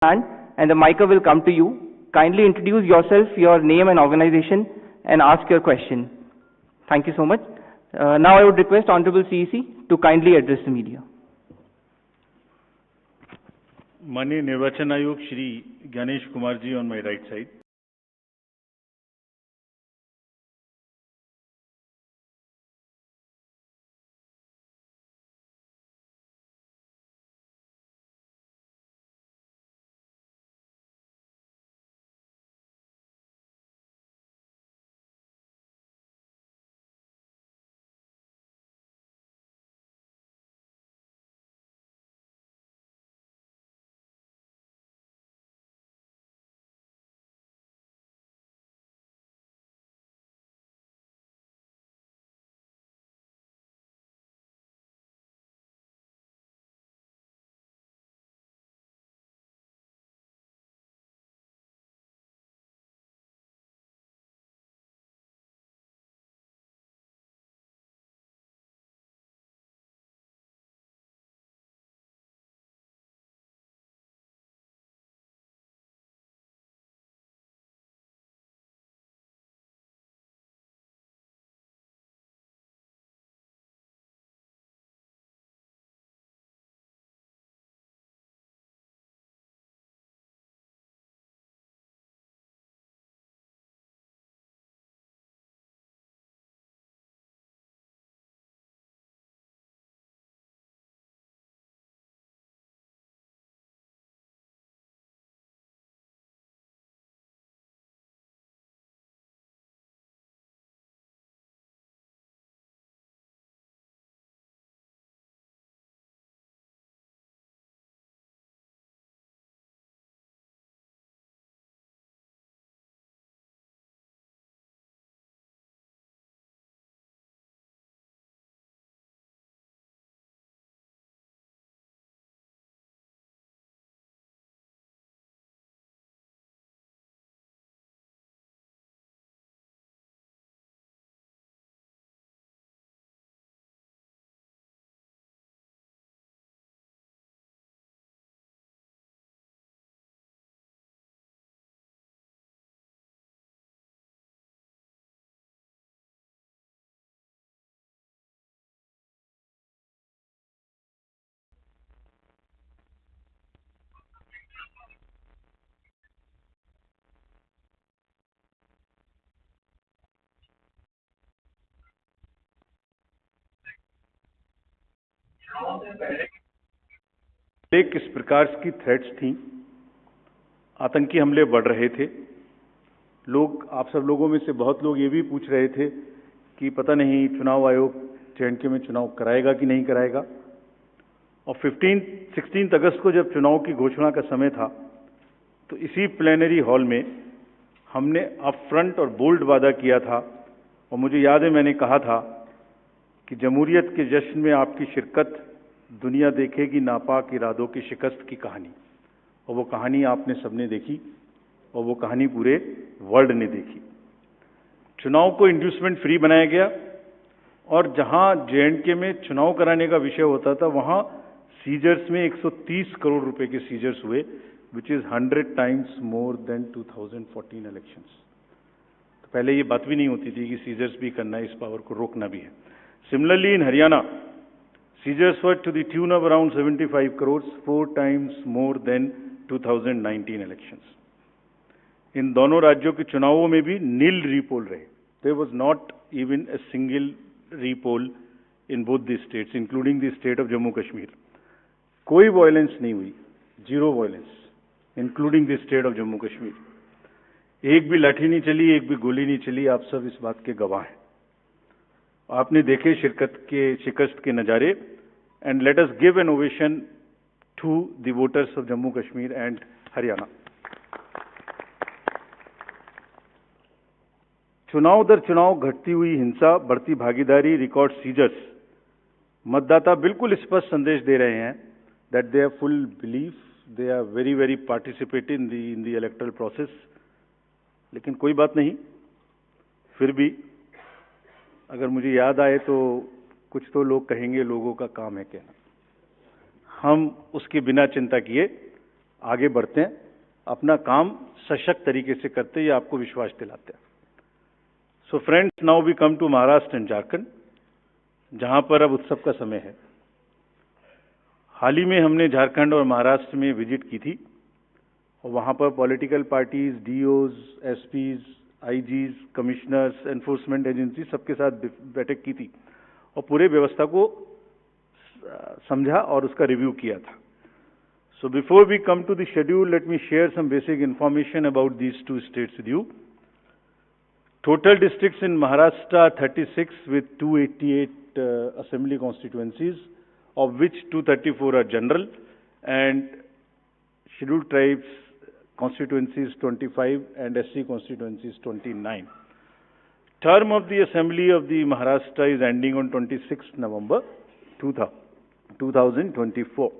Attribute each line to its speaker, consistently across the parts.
Speaker 1: hand and the mic will come to you. Kindly introduce yourself, your name and organization, and ask your question. Thank you so much. Now I would request Honorable CEC to kindly address the media.
Speaker 2: माननीय निर्वाचन आयोग Shri Ganesh Kumar ji on my right side. किस प्रकार की threats थी, आतंकी हमले बढ़ रहे थे। लोग, आप सब लोगों में से बहुत लोग ये भी पूछ रहे थे कि पता नहीं चुनाव आयोग जे&के में चुनाव कराएगा कि नहीं कराएगा। और 16 अगस्त को जब चुनाव की घोषणा का समय था तो इसी प्लेनरी हॉल में हमने अप फ्रंट और बोल्ड वादा किया था। और मुझे याद है मैंने कहा था कि जमहूरियत के जश्न में आपकी शिरकत दुनिया देखेगी नापाक इरादों की शिकस्त की कहानी। और वो कहानी आपने सबने देखी और वो कहानी पूरे वर्ल्ड ने देखी। चुनाव को इंड्यूसमेंट फ्री बनाया गया और जहां जे&के में चुनाव कराने का विषय होता था वहां सीजर्स में 130 करोड़ रुपए के सीजर्स हुए, which is 100 times more than 2014 elections. तो पहले ये बात भी नहीं होती थी कि सीजर्स भी करना है, इस पावर को रोकना भी है। Similarly in Haryana seizures were to the tune of around 75 crores, 4 times more than 2019 elections. इन दोनों राज्यों के चुनावों में भी नील रीपोल रहे। There was not even a single repoll in both the states, including the state of Jammu Kashmir. कोई violence नहीं हुई, zero violence, including the state of Jammu Kashmir. एक भी लाठी नहीं चली, एक भी गोली नहीं चली। आप सब इस बात के गवाह हैं। आपने देखे शिकस्त के नजारे। And let us give an ovation to the voters of Jammu Kashmir and Haryana. चुनाव दर चुनाव घटती हुई हिंसा, बढ़ती भागीदारी, रिकॉर्ड सीजर्स, मतदाता बिल्कुल स्पष्ट संदेश दे रहे हैं that they have full belief, they are very participate in the electoral process. लेकिन कोई बात नहीं, फिर भी अगर मुझे याद आए तो कुछ तो लोग कहेंगे लोगों का काम है कहना। हम उसके बिना चिंता किए आगे बढ़ते हैं, अपना काम सशक्त तरीके से करते हैं, ये आपको विश्वास दिलाते हैं। So friends, now we come to Maharashtra and Jharkhand, जहां पर अब उत्सव का समय है। हाल ही में हमने झारखंड और महाराष्ट्र में विजिट की थी और वहां पर political parties, DOs, SPs, IGs, commissioners, enforcement agency सबके साथ बैठक की थी और पूरे व्यवस्था को समझा और उसका रिव्यू किया था। So before we come to the schedule, let me share some basic information about these two states with you. Total districts in Maharashtra are 36 with 288 assembly constituencies, of which 234 are general and scheduled tribes constituencies 25 and SC constituencies 29. Term of the assembly of the Maharashtra is ending on 26th November 2024.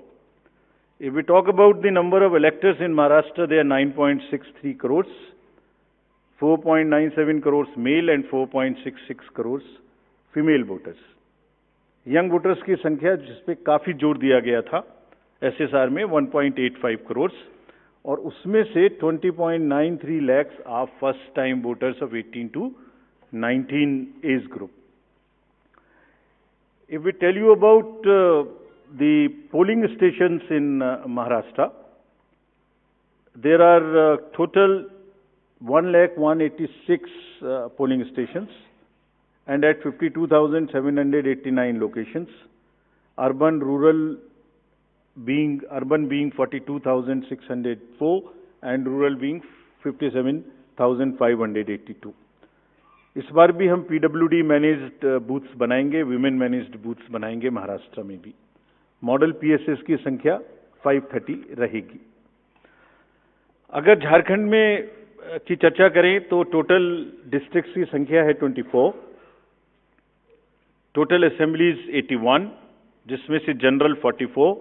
Speaker 2: If we talk about the number of electors in Maharashtra, they are 9.63 crores, 4.97 crores male and 4.66 crores female voters. Young voters की संख्या जिस पे काफी जोर दिया गया था SSR में 1.85 crores और उसमें से 20.93 lakhs are first time voters of 18 to 19 age group. If we tell you about the polling stations in Maharashtra, there are total 1,186 polling stations and at 52,789 locations. Urban being 42,604 and rural being 57,582. इस बार भी हम PWD managed booths बनाएंगे, women managed booths बनाएंगे महाराष्ट्र में भी। Model PSS की संख्या 530 रहेगी। अगर झारखंड में की चर्चा करें तो टोटल डिस्ट्रिक्ट्स की संख्या है 24, टोटल असेंबलीज 81, जिसमें से general 44,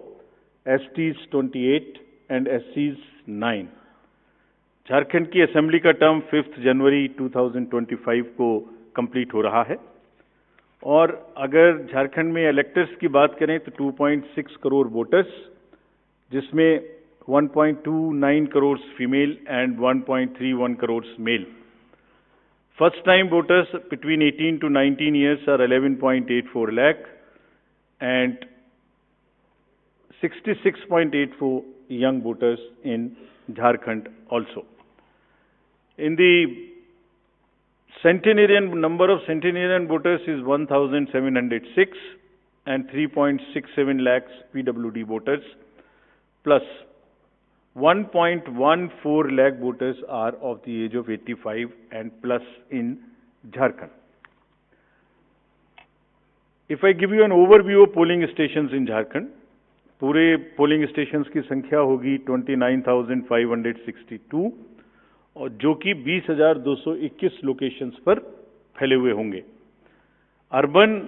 Speaker 2: STs 28 and SCs 9। Jharkhand की असेंबली का टर्म 5 जनवरी 2025 को कंप्लीट हो रहा है और अगर झारखंड में इलेक्टर्स की बात करें तो 2.6 करोड़ वोटर्स, जिसमें 1.29 crore female and 1.31 crore male. First time voters between 18 to 19 years are 11.84 lakh and 66.84 young voters in Jharkhand also. In the number of centenarian voters is 1,706 and 3.67 lakhs PWD voters plus 1.14 lakh voters are of the age of 85 and plus in Jharkhand. If I give you an overview of polling stations in Jharkhand, पूरे polling stations की संख्या होगी 29,562 और जो कि 20,221 locations पर फैले हुए होंगे। अर्बन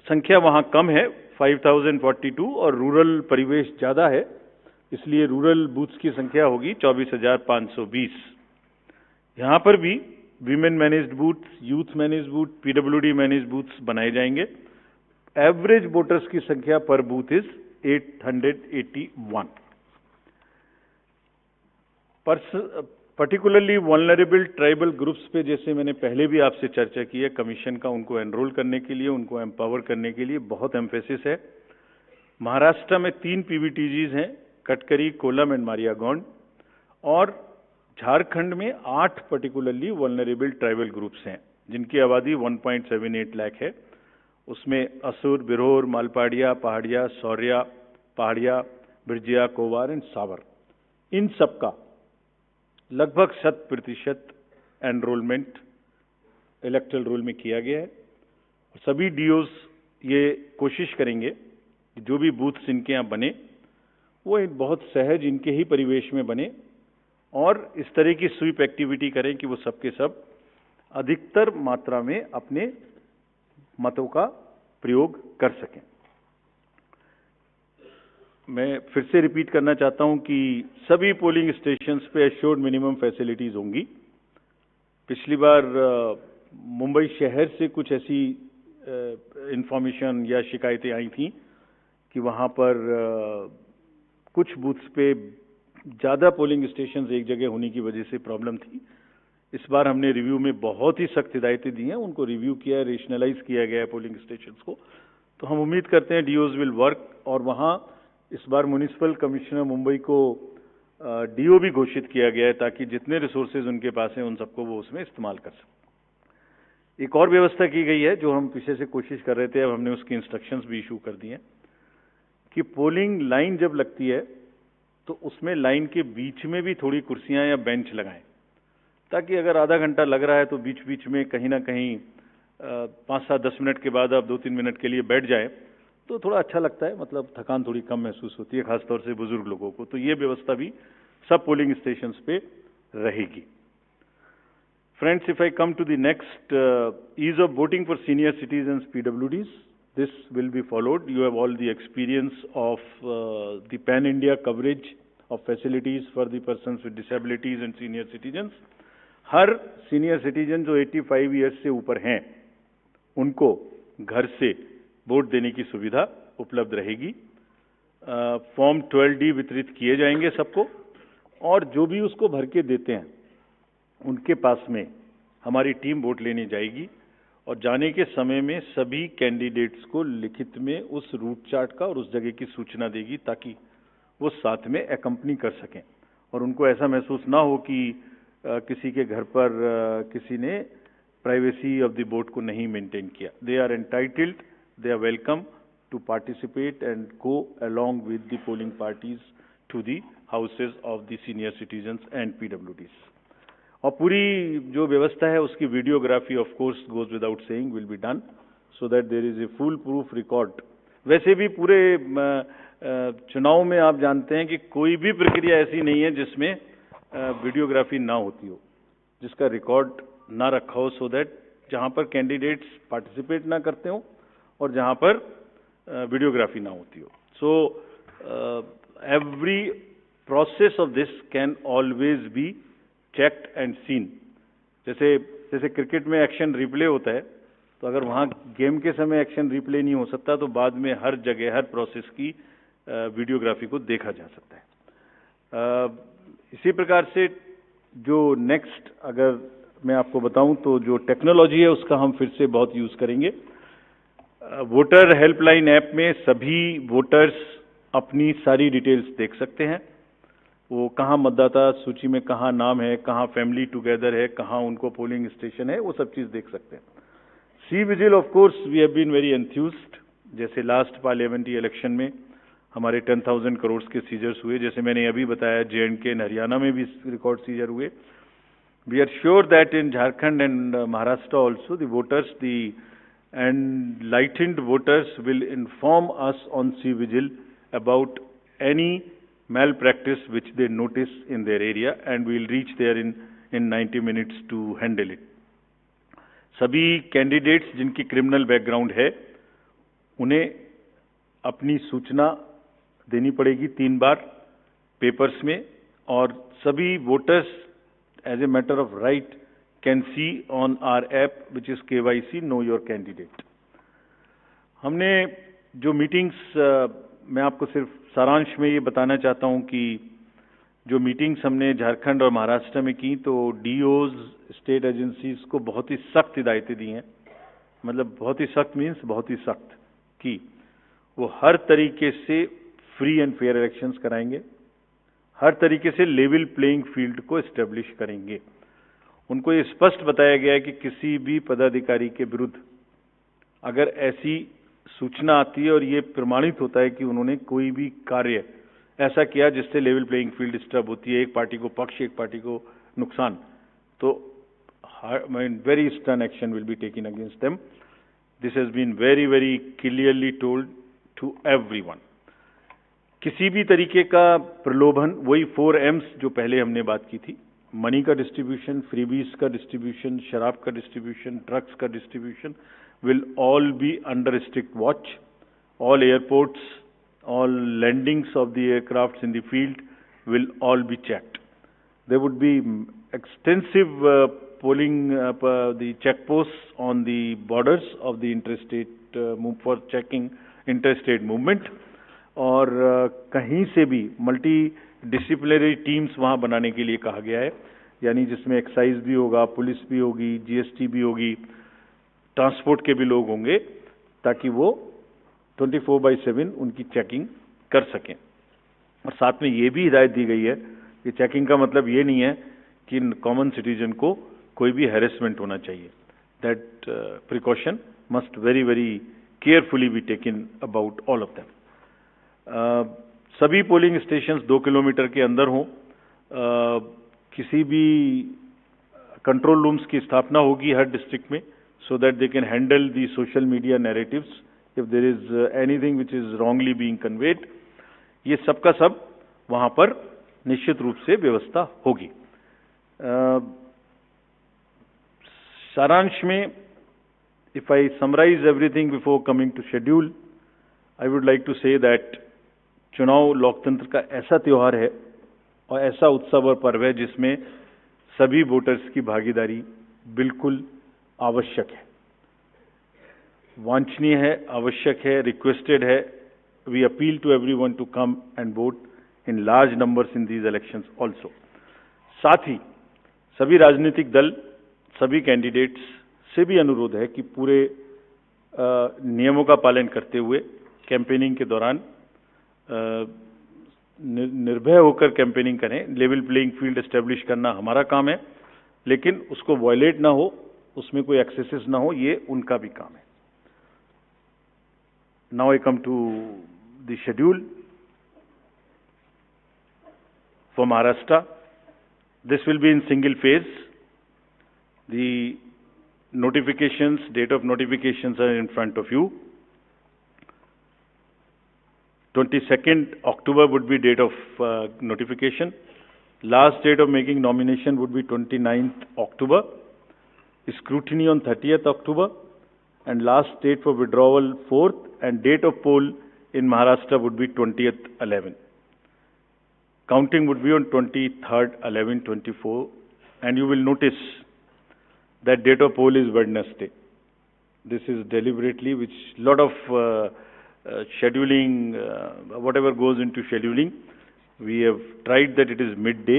Speaker 2: संख्या वहां कम है 5,042 और रूरल परिवेश ज्यादा है, इसलिए रूरल बूथ्स की संख्या होगी 24,520। यहां पर भी women managed booths, youth managed booth, PWD managed booths बनाए जाएंगे। एवरेज वोटर्स की संख्या पर booth is 881। Particularly vulnerable tribal groups पे जैसे मैंने पहले भी आपसे चर्चा की है, कमीशन का उनको एनरोल करने के लिए, उनको एम्पावर करने के लिए बहुत एम्फेसिस है। महाराष्ट्र में 3 PVTGs हैं, कटकरी, कोलम एंड मारियागौंड, और झारखंड में 8 पर्टिकुलरली वल्नरेबल ट्राइबल ग्रुप्स हैं जिनकी आबादी 1.78 लाख है। उसमें असुर, बिरहोर, मालपाड़िया, पहाड़िया, सौर्या, पहाड़िया, बिरजिया, कोवार एंड सावर, इन सबका लगभग 100% एनरोलमेंट इलेक्टरल रोल में किया गया है। सभी डीओज ये कोशिश करेंगे कि जो भी बूथ्स इनके यहाँ बने वो बहुत सहज इनके ही परिवेश में बने और इस तरह की स्वीप एक्टिविटी करें कि वो सबके सब अधिकतर मात्रा में अपने मतों का प्रयोग कर सकें। मैं फिर से रिपीट करना चाहता हूं कि सभी पोलिंग स्टेशंस पे एश्योर्ड मिनिमम फैसिलिटीज होंगी। पिछली बार मुंबई शहर से कुछ ऐसी इंफॉर्मेशन या शिकायतें आई थी कि वहां पर कुछ बूथ्स पे ज़्यादा पोलिंग स्टेशंस एक जगह होने की वजह से प्रॉब्लम थी। इस बार हमने रिव्यू में बहुत ही सख्त हिदायतें दी हैं, उनको रिव्यू किया है, रेशनलाइज किया गया है पोलिंग स्टेशंस को। तो हम उम्मीद करते हैं डीओज विल वर्क, और वहाँ इस बार म्युनिसिपल कमिश्नर मुंबई को डीओ भी घोषित किया गया है, ताकि जितने रिसोर्सेज उनके पास हैं उन सबको वो उसमें इस्तेमाल कर सकें। एक और व्यवस्था की गई है जो हम पीछे से कोशिश कर रहे थे, अब हमने उसकी इंस्ट्रक्शंस भी इशू कर दिए हैं कि पोलिंग लाइन जब लगती है तो उसमें लाइन के बीच में भी थोड़ी कुर्सियां या बेंच लगाएं, ताकि अगर आधा घंटा लग रहा है तो बीच बीच में कहीं ना कहीं 5-7-10 मिनट के बाद आप 2-3 मिनट के लिए बैठ जाएं तो थोड़ा अच्छा लगता है, मतलब थकान थोड़ी कम महसूस होती है, खासतौर से बुजुर्ग लोगों को। तो ये व्यवस्था भी सब पोलिंग स्टेशंस पे रहेगी। Friends, if I come to the next, ease of voting for senior citizens PWDs, this will be followed. You have all the experience of the pan-India coverage of facilities for the persons with disabilities and senior citizens. Her senior citizen जो 85 years से ऊपर हैं, उनको घर से vote देने की सुविधा उपलब्ध रहेगी। फॉर्म 12D वितरित किए जाएंगे सबको, और जो भी उसको भर के देते हैं उनके पास में हमारी टीम वोट लेने जाएगी, और जाने के समय में सभी कैंडिडेट्स को लिखित में उस रूट चार्ट का और उस जगह की सूचना देगी, ताकि वो साथ में एकम्पनी कर सकें और उनको ऐसा महसूस ना हो कि किसी के घर पर किसी ने प्राइवेसी ऑफ द वोट को नहीं मेंटेन किया। They are entitled, they are welcome to participate and go along with the polling parties to the houses of the senior citizens and PWDs. और पूरी जो व्यवस्था है उसकी videography of course goes without saying will be done so that there is a full proof record. वैसे भी पूरे चुनाव में आप जानते हैं कि कोई भी प्रक्रिया ऐसी नहीं है जिसमें वीडियोग्राफी ना होती हो, जिसका रिकॉर्ड ना रखा हो, सो दैट जहां पर कैंडिडेट्स पार्टिसिपेट ना करते हो और जहां पर वीडियोग्राफी ना होती हो। So every process of this can always be checked and seen. जैसे क्रिकेट में एक्शन रिप्ले होता है, तो अगर वहां गेम के समय एक्शन रिप्ले नहीं हो सकता तो बाद में हर जगह हर प्रोसेस की वीडियोग्राफी को देखा जा सकता है। इसी प्रकार से जो नेक्स्ट अगर मैं आपको बताऊं तो जो टेक्नोलॉजी है उसका हम फिर से बहुत यूज करेंगे। वोटर हेल्पलाइन ऐप में सभी वोटर्स अपनी सारी डिटेल्स देख सकते हैं, वो कहाँ मतदाता सूची में कहाँ नाम है, कहाँ फैमिली टुगेदर है, कहाँ उनको पोलिंग स्टेशन है, वो सब चीज देख सकते हैं। C vigil of course we have been very enthused. जैसे लास्ट पार्लियामेंट्री इलेक्शन में हमारे 10,000 करोड़ के सीजर्स हुए, जैसे मैंने अभी बताया J&K एंड हरियाणा में भी रिकॉर्ड सीजर हुए। We are sure that in Jharkhand and Maharashtra also the voters enlightened voters will inform us on C-Vigil about any malpractice which they notice in their area, and we will reach there in 90 minutes to handle it. सभी candidates जिनकी criminal background है उन्हें अपनी सूचना देनी पड़ेगी 3 बार papers में, और सभी voters as a matter of right can see on our app which is KYC Know Your Candidate. हमने जो मीटिंग्स मैं आपको सिर्फ सारांश में ये बताना चाहता हूं कि जो मीटिंग्स हमने झारखंड और महाराष्ट्र में की, तो डीओज स्टेट एजेंसीज को बहुत ही सख्त हिदायतें दी हैं। मतलब बहुत ही सख्त मीन्स बहुत ही सख्त कि वो हर तरीके से फ्री एंड फेयर इलेक्शंस कराएंगे, हर तरीके से लेवल प्लेइंग फील्ड को एस्टेब्लिश करेंगे। उनको ये स्पष्ट बताया गया है कि किसी भी पदाधिकारी के विरुद्ध अगर ऐसी सूचना आती है और ये प्रमाणित होता है कि उन्होंने कोई भी कार्य ऐसा किया जिससे लेवल प्लेइंग फील्ड डिस्टर्ब होती है, एक पार्टी को पक्ष एक पार्टी को नुकसान, तो very stern action will be taken against them. This has been very very clearly told to everyone. किसी भी तरीके का प्रलोभन, वही 4 M's जो पहले हमने बात की थी, मनी का डिस्ट्रीब्यूशन, फ्रीबीज का डिस्ट्रीब्यूशन, शराब का डिस्ट्रीब्यूशन, ड्रग्स का distribution will all be under strict watch. All airports, all landings of the aircrafts in the field will all be checked. There would be extensive polling, the checkposts on the borders of the interstate for checking interstate movement. और कहीं से भी multi disciplinary teams वहाँ बनाने के लिए कहा गया है, यानी जिसमें एक्साइज भी होगा, पुलिस भी होगी, जीएसटी भी होगी, ट्रांसपोर्ट के भी लोग होंगे, ताकि वो 24/7 उनकी चेकिंग कर सकें। और साथ में ये भी हिदायत दी गई है कि चेकिंग का मतलब ये नहीं है कि कॉमन सिटीजन को कोई भी हैरेसमेंट होना चाहिए। That precaution must very very carefully be taken about all of them. सभी पोलिंग स्टेशंस 2 किलोमीटर के अंदर हों। किसी भी कंट्रोल रूम्स की स्थापना होगी हर डिस्ट्रिक्ट में, so that they can handle the social media narratives if there is anything which is wrongly being conveyed। ये सब का सब वहाँ पर निश्चित रूप से व्यवस्था होगी। सारांश में, if I summarize everything before coming to schedule, I would like to say that चुनाव लोकतंत्र का ऐसा त्योहार है और ऐसा उत्सव और पर्व है जिसमें सभी वोटर्स की भागीदारी बिल्कुल आवश्यक है, वांछनीय है, आवश्यक है, रिक्वेस्टेड है। We appeal to everyone to come and vote in large numbers in these elections also. साथ ही सभी राजनीतिक दल, सभी कैंडिडेट्स से भी अनुरोध है कि पूरे नियमों का पालन करते हुए कैंपेनिंग के दौरान निर्भय होकर कैंपेनिंग करें। लेवल प्लेइंग फील्ड एस्टेब्लिश करना हमारा काम है, लेकिन उसको वायलेट ना हो, उसमें कोई एक्सेसेस ना हो, ये उनका भी काम है। Now I come to the schedule for Maharashtra. This will be in single phase. The notifications, date of notifications are in front of you. 22nd October would be date of notification. Last date of making nomination would be 29th October. Scrutiny on 30th October. And last date for withdrawal 4th, and date of poll in Maharashtra would be 20th 11. Counting would be on 23rd 11/24, and you will notice that date of poll is Wednesday. This is deliberately, which lot of scheduling, whatever goes into scheduling, we have tried that it is midday,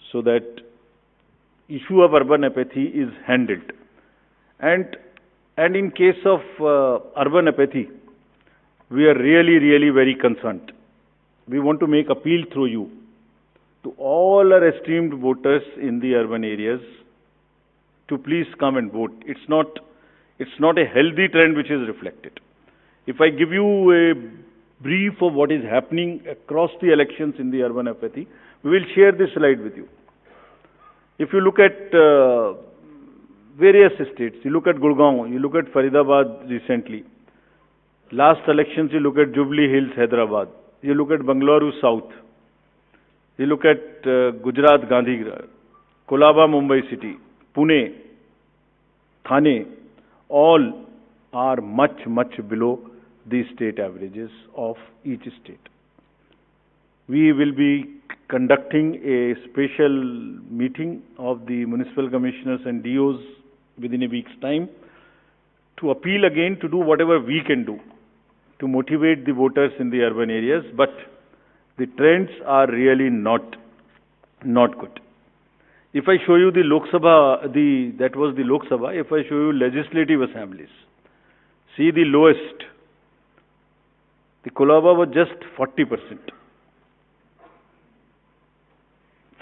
Speaker 2: so that issue of urban apathy is handled. And in case of urban apathy, we are really very concerned. We want to make appeal through you to all our esteemed voters in the urban areas to please come and vote. It's not a healthy trend which is reflected. If I give you a brief of what is happening across the elections in the urban apathy, we will share this slide with you. If you look at various states, you look at Gurgaon, you look at Faridabad recently. Last elections, you look at Jubilee Hills, Hyderabad. You look at Bangalore South. You look at Gujarat, Gandhigram, Kolaba, Mumbai City, Pune, Thane, all are much below the state averages of each state. We will be conducting a special meeting of the municipal commissioners and DOs within a week's time to appeal again to do whatever we can do to motivate the voters in the urban areas, but the trends are really not good. If I show you the Lok Sabha, that was the Lok Sabha. If I show you legislative assemblies, see the lowest. The Kolaba was just 40%.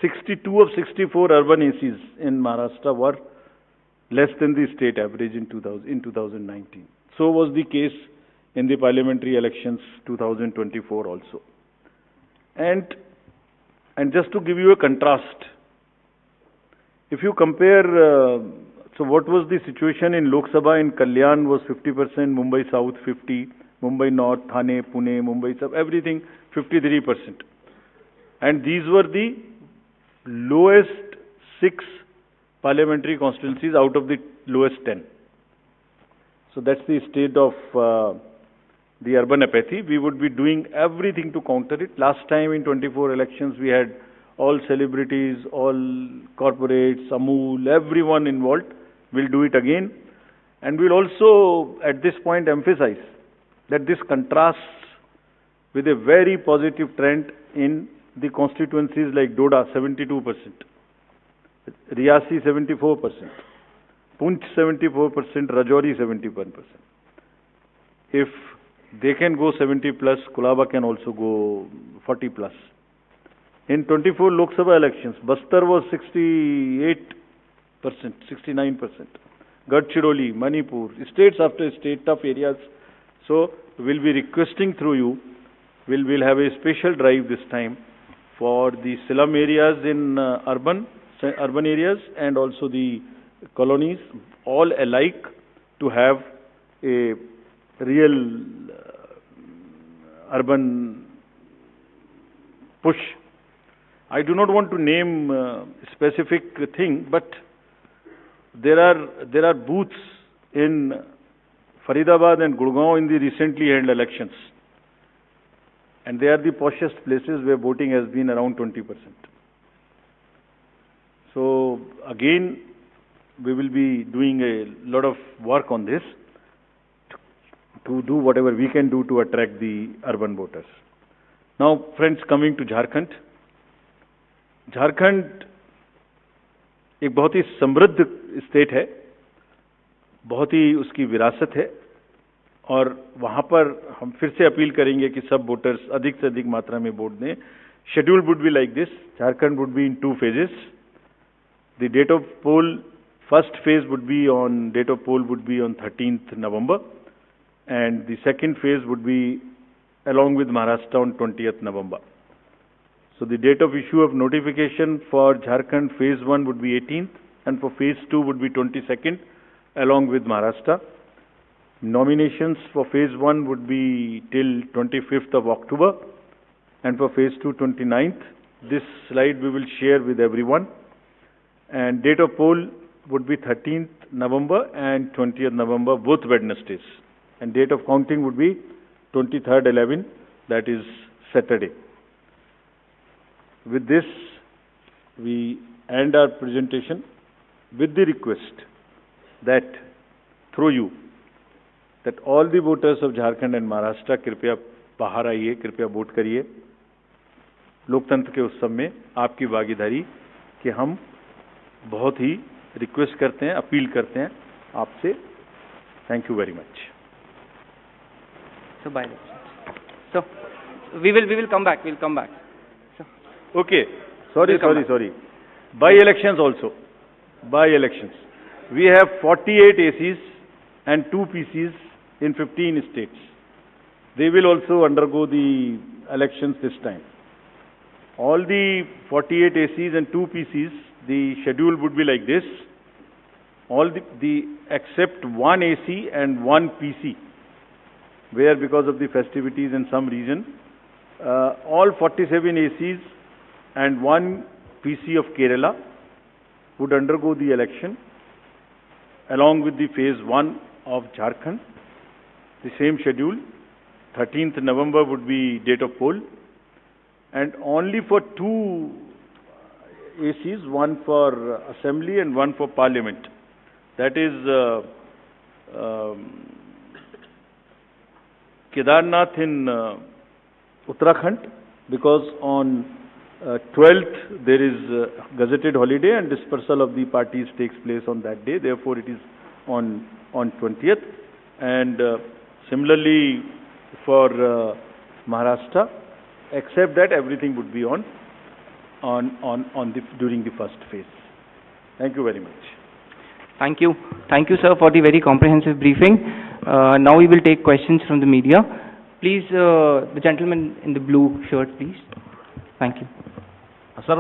Speaker 2: 62 of 64 urban ACs in Maharashtra were less than the state average in 2019. So was the case in the parliamentary elections 2024 also. And just to give you a contrast, if you compare, so what was the situation in Lok Sabha in Kalyan was 50%, Mumbai South 50%, Mumbai North, Thane, Pune, Mumbai South, everything 53%. And these were the lowest 6 parliamentary constituencies out of the lowest 10. So that's the state of the urban apathy. We would be doing everything to counter it. Last time in 24 elections, we had all celebrities, all corporates, Amul, everyone involved. We'll do it again. And we'll also, at this point, emphasize that this contrasts with a very positive trend in the constituencies like Doda 72%, Riyasi 74%, Punch 74%, Rajouri 71%. If they can go 70 plus, Kulaba can also go 40 plus. In 24 Lok Sabha elections, Bastar was 68%, 69%. Gadchiroli, Manipur, states after state, tough areas. So we'll be requesting through you, we'll have a special drive this time for the slum areas in urban areas and also the colonies, all alike, to have a real urban push. I do not want to name specific thing, but there are booths in Faridabad and Gurgaon in the recently held elections, and they are the poshest places where voting has been around 20%. So again, we will be doing a lot of work on this to do whatever we can do to attract the urban voters. Now, friends, coming to Jharkhand. Jharkhand एक बहुत ही समृद्ध state है, बहुत ही उसकी विरासत है, और वहां पर हम फिर से अपील करेंगे कि सब वोटर्स अधिक से अधिक मात्रा में वोट दें. Schedule would be like this. Jharkhand would be in 2 phases. The date of poll, first phase would be on, date of poll would be on 13th November, and the second phase would be along with Maharashtra on 20th November. So the date of issue of notification for Jharkhand phase 1 would be 18th, and for phase 2 would be 22nd along with Maharashtra. Nominations for phase 1 would be till 25th of October, and for phase 2 29th. This slide we will share with everyone. And date of poll would be 13th November and 20th November, both Wednesdays. And date of counting would be 23rd 11, that is Saturday. With this, we end our presentation with the request that through you, that all the voters of Jharkhand and Maharashtra कृपया बाहर आइए, कृपया vote करिए. लोकतंत्र के उत्सव में आपकी भागीदारी कि हम बहुत ही रिक्वेस्ट करते हैं, अपील करते हैं आपसे. Thank you very much.
Speaker 1: So by so we will come back. We'll come back. So,
Speaker 2: okay. Sorry. By elections also. By elections. We have 48 ACs and 2 PCs in 15 states. They will also undergo the elections this time. All the 48 ACs and 2 PCs, the schedule would be like this. All the except 1 AC and 1 PC, where because of the festivities and some reason, all 47 ACs and 1 PC of Kerala would undergo the election along with the phase 1 of Jharkhand. The same schedule. 13th November would be date of poll, and only for 2 ACs, one for assembly and one for parliament. That is Kedarnath in Uttarakhand, because on 12th there is gazetted holiday and dispersal of the parties takes place on that day. Therefore, it is on 20th. And similarly for Maharashtra, except that everything would be on during the first phase. Thank you very much.
Speaker 1: Thank you, sir, for the very comprehensive briefing. Now we will take questions from the media. Please, the gentleman in the blue shirt, please. Thank you.
Speaker 3: Sir,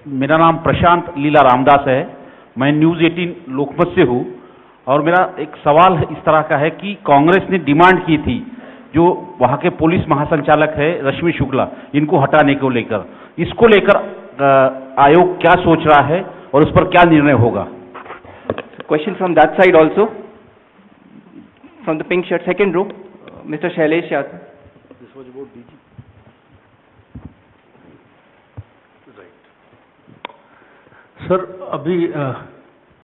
Speaker 3: मेरा नाम प्रशांत लीला रामदास है. मैं news 18 लोकमत से हूँ, और मेरा एक सवाल इस तरह का है कि कांग्रेस ने डिमांड की थी, जो वहाँ के पुलिस महासंचालक है रश्मि शुक्ला, इनको हटाने को लेकर, इसको लेकर आयोग क्या सोच रहा है और उस पर क्या निर्णय होगा?
Speaker 1: Question from that side also, from the pink shirt, second row, Mr. Shailesh Yadav.
Speaker 2: This was about DG.
Speaker 4: Sir, अभी